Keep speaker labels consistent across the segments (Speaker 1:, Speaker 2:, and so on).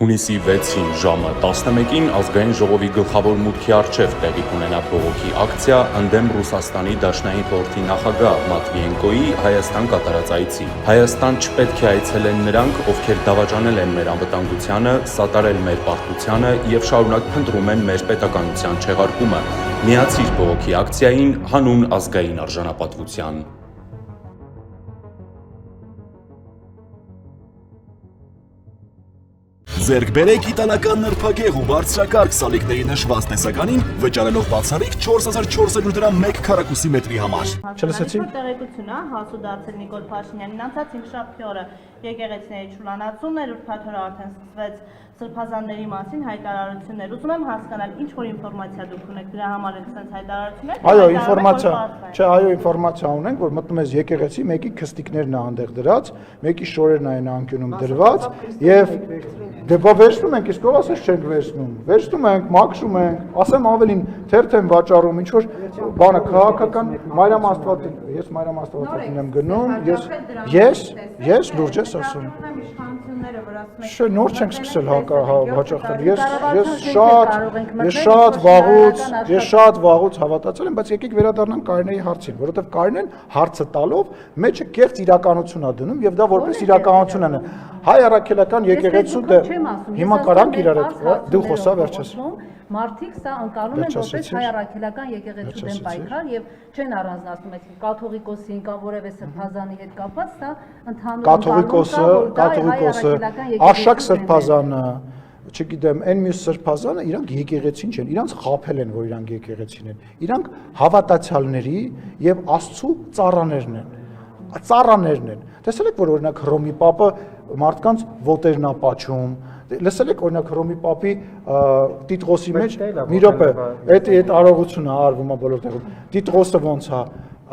Speaker 1: Հունիսի 6-ին ժամը 11-ին ազգային ժողովի գլխավոր մուտքի առջև տեղի կունենա բողոքի ակցիա ընդդեմ Ռուսաստանի Դաշնային խորհրդի նախագահ Մատվիենկոյի Հայաստան կատարած այցի։ Հայաստան չպետք է այցելեն նրանք, ովքեր դավաճանել են մեր անվտանգությանը, սատարել մեր պարտությանը եւ շարունակ փնտրում են մեր պետականության չեղարկումը։ Միացիր բողոքի ակցիային հանուն ազգային արժանապատվության։
Speaker 2: Ձերք բերեք իտալական նրբագեղ ու բարձրակարգ սալիկների նշված տեսականին, վճարելով բացառիկ 4400 դրամ 1 քառակուսի մետրի համար։
Speaker 3: Չլսեցի։
Speaker 4: Տեղեկություն է հասու դարձել Նիկոլ Փաշինյանին անցած հինգշաբթի օրը եկեղեցիների շուլանացումն էր, ուրբաթ օրը արդեն սկսվեց սրբազանների մասին հայտարարություններ։ Ուզում եմ հասկանալ, ինչ որ ինֆորմացիա դուք ունեք դրա համար եք sense հայտարարություններ։
Speaker 3: Այո, ինֆորմացիա, չէ, այո, ինֆորմացիա ունենք, որ մտնում ես եկեղեցի, մեկի քստիկներն է այնտեղ դրած, մեկի շորերն է այն անկյունում դրված, եւ դե բա վերցնում ենք, իսկ ով ասես չենք վերցնում ենք, մաքրում ենք, ասեմ ավելին թերթ եմ վաճառում, ինչ որ բանը քաղաքական Մարիամ Աստվածին, ես Մարիամ Աստվածին եմ գնում, ես լուրջ ես ասում։ Չէ, նոր չենք սկսել հաճախել, ես շատ վաղուց հավատացել եմ, բայց եկեք վերադառնանք Կարինեի հարցին, որովհետև Կարինեն հարցը տալով մեջը կեղծ իրականություն է դնում եւ դա որպես իրականություն է։ Հայ առաքելական եկեղեցու դե հիմա կարանք իրար հետ դու խոսա վերջես։
Speaker 5: Մարդիկ սա ընկալում են որպես հայ առաքելական եկեղեցու դեմ պայքար եւ չեն առանձնացնում այդ կաթողիկոսին կամ որևէ սրբազանի հետ կապված, սա ընդհանուր
Speaker 3: կաթողիկոսը, Արշակ սրբազանը, չգիտեմ, այն մյուս սրբազանը, իրանք եկեղեցին չեն, իրանք խաբել են, որ իրանք եկեղեցին են։ Իրանք հավատացյալների եւ Աստծո ծառաներն են։ Տեսել եք, որ օրինակ Հռոմի Պապը մարդկանց ոտերն է պաչում, լսել եք օրինակ Հռոմի Պապի Տիտղոսի մեջ մի րոպե, այդ արարողությունը արվում է բոլոր տեղում։ Տիտղոսը ոնց է,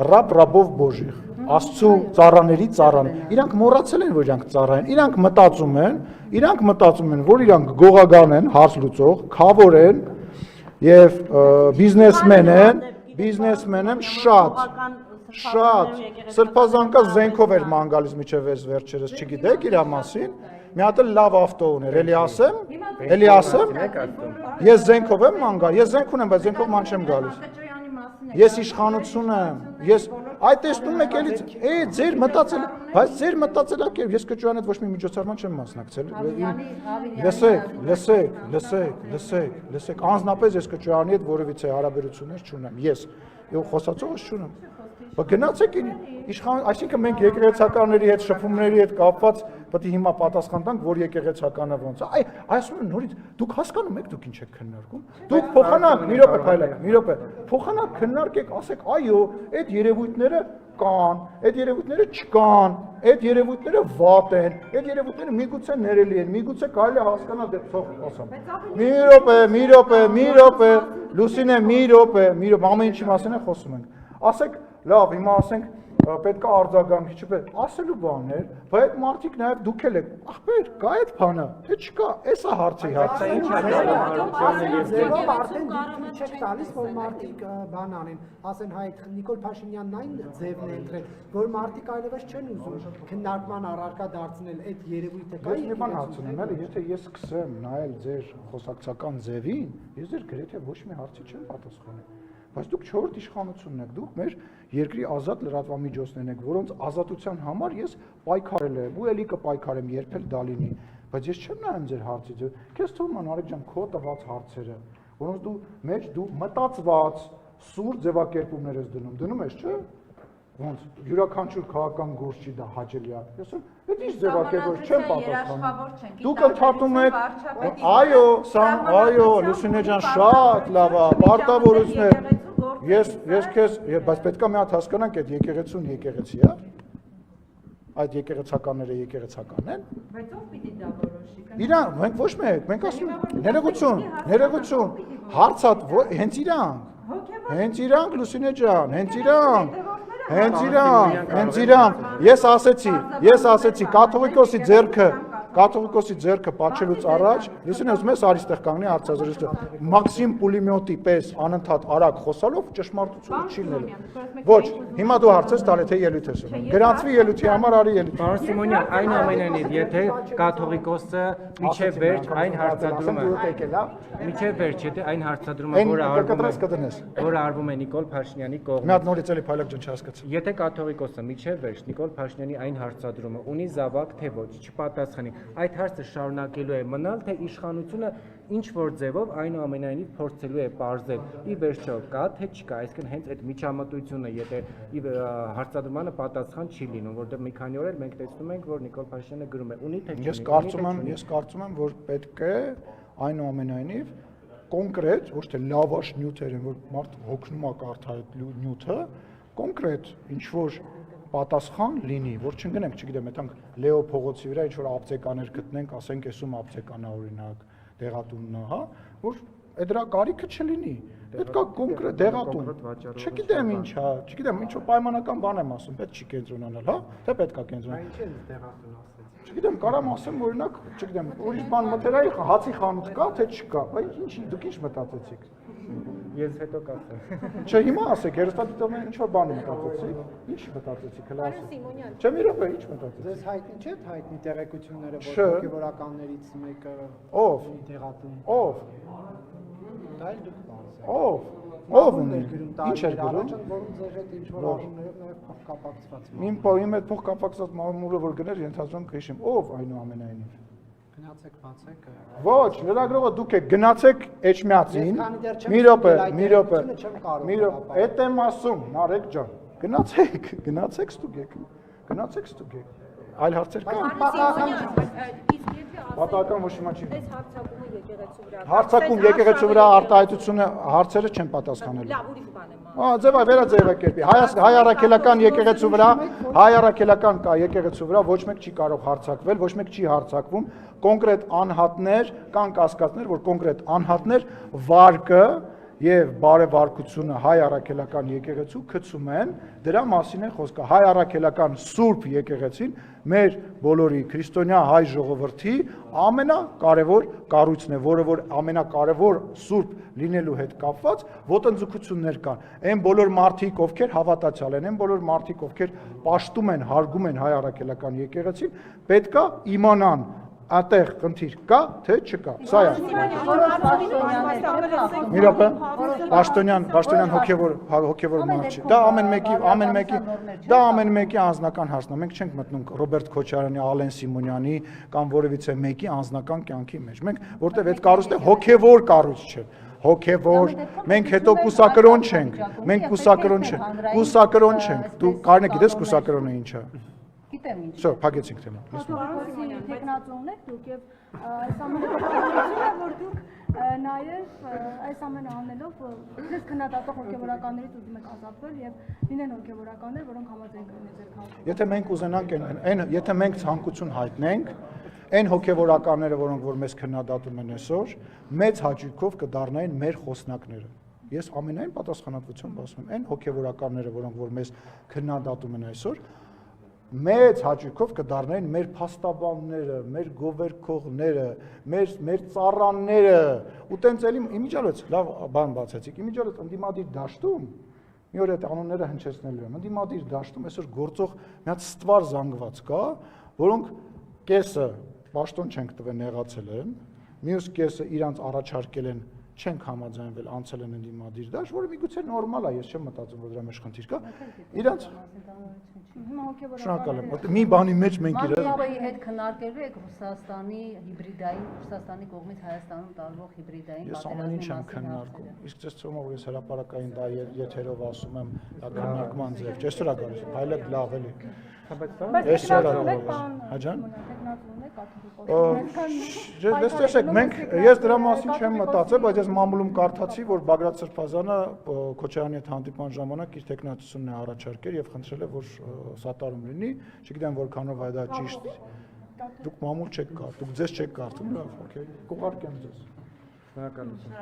Speaker 3: ռաբով բոժիղ, Աստծո ծառաների ծառան։ Իրանք մոռացել են, որ իրանք ծառա են։ Իրանք մտածում են, որ իրանք գողական են, հարց լուծող, քավոր են եւ բիզնեսմեն են շատ սրբազան կա զենքով էր ման գալիս միջև վերջերս, չգիտեք իր մասին։ Մի հատ լավ ավտո ուներ, էլի ասեմ։ Ես զենքով եմ ման գալիս, ես զենք ունեմ, բայց զենքով ման չեմ գալիս։ Ես իշխանություն եմ, այդ տեսնում եք էլի, ձեր մտածել, բայց ձեր մտածելակերպ, ես կճոյան հետ ոչ մի միջոցառման չեմ մասնակցել։ Լսեք, անձնապես ես կճոյանի հետ որևիցե հարաբերություններ չունեմ, ես խոսացողս չունեմ։ Գնացեք այսինքն մենք եկեղեցականների հետ շփումների հետ կապված պետք է հիմա պատասխան տանք, որ եկեղեցականը ոնց է։ Այսօր նորից դուք հասկանում եք դուք ինչ եք քննարկում։ Դուք փոխանակ, մի րոպե, փոխանակ քննարկեք, ասեք, այո, այդ երևույթները կան, այդ երևույթները չկան, այդ երևույթները վատ են, այդ երևույթները միգուցե ներելի են, միգուցե կարելի է հասկանալ դե թող ասեմ։ Մի րոպե, Լուսինե, մի րոպե, ամեն ինչի մասին է խոսում ենք։ Ասեք, լավ, հիմա ասենք պետք է արձագանքի, չպետք, ասելու բաներ, բայց այդ մարդիկ նաև դուք էլ եք, ախպեր, կա այդ բանը, թե չկա, էս է հարցի հարցը։
Speaker 6: Ձևով արդեն դուք չեք տալիս, որ մարդիկ բան անեն, ասեն հայ Նիկոլ Փաշինյանն այն ձևն է ընտրել, որ մարդիկ այլևս չեն ուզում քննարկման առարկա դարձնել այդ երևույթը։
Speaker 3: Բայց մի բան հարցնեմ, էլի, եթե ես սկսեմ նայել ձեր խոսակցական ձևին, ես ձեր գրեթե ոչ մի հարցի չեմ պատասխանի։ Բայց դուք չորրորդ իշխանությունն եք, դուք մեր երկրի ազատ լրատվամիջոցներն եք, որոնց ազատության համար ես պայքարել եմ ու էլի կպայքարեմ, երբ էլ դա լինի, բայց ես չեմ նայում ձեր հարցից, քեզ թվում է Նարեկ ջան, քո տված հարցերը, որոնց դու մտածված սուր ձևակերպումներ ես դնում ես, չէ՞։ Ոնց յուրաքանչյուր քաղաքական գործ չի դա հաճելի է։ Ես այդ ինչ ձևակերպում չեմ պատասխանում։ Դուք ընդհատում եք, այո, Լուսինե ջան, շատ լավ է, պարտավորություններ։ Ես քեզ, բայց պետք է մի հատ հասկանանք, այդ եկեղեցուն եկեղեցի է։ Այդ եկեղեցականները եկեղեցական են։
Speaker 5: Բայց ով պիտի դա որոշի։
Speaker 3: Իրանք, մենք ոչ մեկ, մենք ասում ենք, ներողություն, հարցը հենց իրանք, Լուսինե ջան, հենց իրանք, ես ասեցի, կաթողիկոսի ձեռքը կաթողիկոսի ձեռքը պատճելուց առաջ, լսին ուզում ես արի ստեղ կանգնի հարցազրույցը, Մաքսիմ պուլեմյոտի պես անընդհատ արագ խոսալով ճշմարտությունը չի լինելու։ Ոչ, հիմա դու հարցես տալ թե ելույթ ես ունում։ Գրանցվի ելույթի համար արի ելույթ։
Speaker 7: Պարոն Սիմոնյան, այնուամենայնիվ, եթե կաթողիկոսը միջև վերջ այն հարցադրումը, միջև վերջ, եթե այն հարցադրումը, որը արվում է Նիկոլ Փաշինյանի կողմից։
Speaker 3: Մի հատ նորից էլի փայլակ ջան չհասկացա։
Speaker 7: Եթե կաթողիկոսը միջև վերջ Նիկոլ Փաշինյանի այն հարցադրումը ունի զավակ թե ոչ, չպատասխանի, այդ հարցը շարունակելու է մնալ, թե իշխանությունը ինչ որ ձևով այնուամենայնիվ փորձելու է պարզել ի վերջո կա թե չկա, այսինքն հենց այդ միջամտությունը, եթե հարցադրմանը պատասխան չի լինում, որտեղ մի քանի օր էլ մենք տեսնում ենք, որ Նիկոլ Փաշինյանը գրում է ունի թե
Speaker 3: Ես կարծում եմ, որ պետք է այնուամենայնիվ կոնկրետ, ոչ թե լավաշ նյութեր են, որ մարդ հոգնում է կարդա այդ նյութը, կոնկրետ ինչ որ պատասխան լինի, որ չընկնենք, չգիտեմ, այդանք Լեո փողոցի վրա ինչ որ ապտեկաներ գտնենք, ասենք էսում ապտեկանա օրինակ, դեղատունն է, հա, որ այդ դրա կարիքը չլինի։ Պետք է կոնկրետ դեղատուն։ Չգիտեմ ինչ, հա, չգիտեմ, ինչ որ պայմանական բան եմ ասում, պետք չի կենտրոնանալ, հա, թե պետք է կենտրոնանալ։
Speaker 6: Ինչ են դեղատուն ասել։
Speaker 3: Չգիտեմ, կարամ ասեմ, օրինակ, չգիտեմ, ուրիշ բան մտերայի հացի խանութ կա, թե չկա, բայց դուք ինչ մտածեցիք։
Speaker 7: Ես հետո կասեմ։
Speaker 3: Չէ, հիմա ասեք, երեստատիտողն ինչ որ բան մտածեցիք։ Ինչ մտածեցիք, հələ ասեք։ Չէ, մի րոպե, ինչ մտածեցիք։
Speaker 6: Ձեզ հայտնի չէ հայտնի տեղեկությունները, որ
Speaker 3: Չէ։
Speaker 6: հոգևորականներից մեկը
Speaker 3: Ով։
Speaker 6: ունի դեղատուն։
Speaker 3: Ով։
Speaker 6: Դա էլ դուք բարձր։
Speaker 3: Ով ունի։ Ինչ էր գրում։
Speaker 6: Որում ձեր հետ ինչ որ առումներով նաև փոխկապակցված։
Speaker 3: Իմ հետ փոխկապակցված մամուլը որ գներ, ենթադրում կհիշեմ, ով այնուամենայնիվ։
Speaker 6: Գնացեք, բացեք։
Speaker 3: Ոչ, լրագրողը դուք եք գնացեք Էջմիածին։ Մի րոպե, այդ եմ ասում, Նարեկ ջան։ Գնացեք ստուգեք։ Այլ հարցեր կան։ Պատահական ոչ իմանա չի։ Հարցակում եկեղեցու վրա արտահայտությունը հարցերը չեն պատասխանել։
Speaker 8: Լավ, ուրիշ բան եմ։
Speaker 3: Ձև այ վերաձևակերպի։ Հայ առաքելական եկեղեցու վրա, հայ առաքելական կա եկեղեցու վրա ոչ մեկ չի կարող հարցակվել, ոչ մեկ չի հարցակվում։ Կոնկրետ անհատներ կան կասկածներ, որ կոնկրետ անհատներ վարկը եւ բարեվարկությունը հայ առաքելական եկեղեցու գցում են, դրա մասին է խոսքը։ Հայ առաքելական Սուրբ եկեղեցին մեր բոլորի քրիստոնյա հայ ժողովրդի ամենակարևոր կառույցն է, որը որ ամենակարևոր Սուրբ լինելու հետ կապված ոտնձգություններ կան։ Այն բոլոր մարդիկ, ովքեր հավատացյալ են, այն բոլոր մարդիկ, ովքեր պաշտում են, հարգում են հայ առաքելական եկեղեցին, պետքա իմանան Այդտեղ խնդիր կա, թե չկա։ Սա է։ Մի րոպե։ Պաշտոնյան հոգևոր մարդ չի։ Դա ամեն մեկի անձնական հարցն է։ Մենք չենք մտնում Ռոբերտ Քոչարյանի, Ալեն Սիմոնյանի կամ որևիցե մեկի անձնական կյանքի մեջ։ Մենք որտեղ այդ կառույցը հոգևոր կառույց չէ։ Հոգևոր, մենք հետո կուսակրոն չենք։ Կուսակրոն չենք։ Դու կարնե գիտես կուսակրոնը ինչ է։
Speaker 5: Գիտեմ ինչ։
Speaker 3: Շո, փակեցինք թեման։
Speaker 9: Պարոն տեխնացուներ դուք եւ այս ամենը պատասխանատվություն է, որ դուք նաեւ այս ամենը անելով դες քննադատող հոգեվորականներից ուզում եք ազատվել եւ լինեն հոգեվորականներ, որոնք համաձայնագրում են ձեր քաղաքում։
Speaker 3: Եթե մենք ուզենանք եթե մենք ցանկություն հայտնենք, այն հոգեվորականները, որոնք որ մեզ քննադատում են այսօր, մեծ հաճույքով կդառնային մեր խոսնակները։ Ես ամենայն պատասխանատվությամբ ասում եմ, այն հոգեվորականները, որոնք որ մեզ քննադատում են այսօր, մեծ հաճույքով կդառնային մեր փաստաբանները, մեր գովերքողները, մեր ծառաները, ու տենց էլի իմիջիալոց լավ բան բացեցիք, իմիջիալոց ընդդիմադիր դաշտում, մի օր այդ անունները հնչեցնելու եմ, ընդդիմադիր դաշտում այսօր գործող մի հատ ստվար զանգված կա, որոնք կեսը պաշտոն չենք տվել նեղացել են, մյուս կեսը իրանց առաջարկել են չենք համաձայնվել անցել են ընդդիմադիր դաշտ, որը միգուցե նորմալ է, ես չեմ մտածում, որ դրա մեջ խնդիր կա։ Իրանց շնորհակալ եմ։ Մի բանի մեջ մենք իրար
Speaker 5: Մալտավայի հետ քննարկելու եք Ռուսաստանի հիբրիդային, Ռուսաստանի կողմից Հայաստանում տալվող հիբրիդային
Speaker 3: Ես ամեն ինչ եմ քննարկում։ Իսկ ես ցույց որ ես հրապարակային դա եթերով ասում եմ, դա քննարկման ձև։ Այսօր է գալիս, այլակ լավ էլի։ Այսօր է գալիս։ Հաջան։ Դες տեսեք, մենք ես դրա մասին չեմ մտածել, բայց ես մամուլում կարդացի, որ Բագրատ Սրբազանը Քոչարյանի հետ հանդիպման ժամանակ իր տեխնացությունն է առաջարկել եւ խնդրել է, որ սատարում լինի, չգիտեմ որքանով է դա ճիշտ։ Դուք մամուլ չեք կարդում, դուք ձեզ չեք կարդում, լավ, օքեյ, կուղարկեմ ձեզ։
Speaker 7: Շնորհակալություն։